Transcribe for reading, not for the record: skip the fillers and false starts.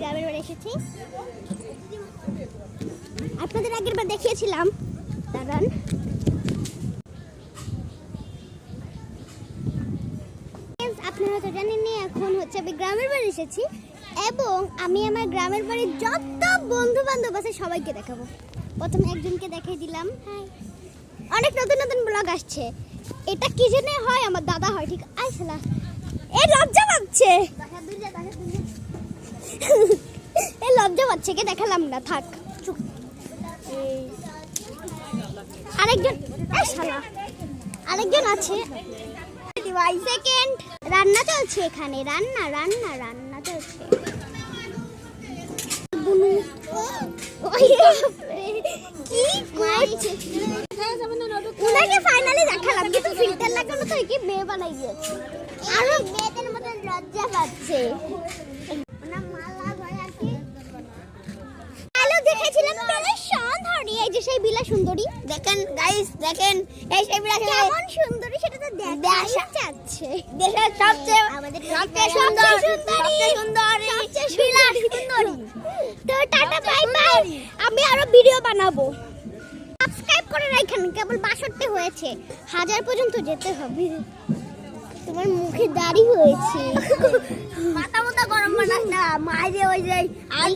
গ্রামের বাড়ি এসেছি। আপনাদের আগের বার দেখিয়েছিলাম, দাঁড়ান। আপনারা তো জানেনই এখন হচ্ছে আমি গ্রামের বাড়ি এসেছি এবং আমি আমার গ্রামের বাড়ির যত বন্ধু বান্ধব আছে সবাইকে দেখাবো। প্রথমে একজনকে দেখিয়ে দিলাম। অনেক নতুন নতুন ব্লগ আসছে। এটা কি জন্য হয়? আমার দাদা হয়। ঠিক আইসলা এই লজ্জা পাচ্ছে, এই লজ্জা পাচ্ছে, কে দেখালাম না, থাক। আরেকজন আরেকজন আছে। সেকেন্ড রান্না চলছে এখানে, রান্না রান্না রান্না চলছে। উনাকে ফাইনালি দেখালাম, কিন্তু ফিল্টার লাগানো তো কি মেয়ে বানাই দিয়েছে। আরো মেয়েদের মতো লজ্জা পাচ্ছে। দেখেছিলাম বেলা সুন্দরী, এই যে সেই বিলা সুন্দরী। দেখেন গাইস, দেখেন এই সেই বিলা কেমন সুন্দরী, সেটা তো দেখা যাচ্ছে। দেশের সবচেয়ে আমাদের সবচেয়ে সুন্দরী বিলা সুন্দরী। তো টাটা বাই বাই, আমি আরো ভিডিও বানাবো। সাবস্ক্রাইব করে রাখেন, কেবল 62 হয়েছে, 1000 পর্যন্ত যেতে হবে। তোমার মুখে দাড়ি হয়েছে, মাথা গরম বানাস না, মাইরে ওই যে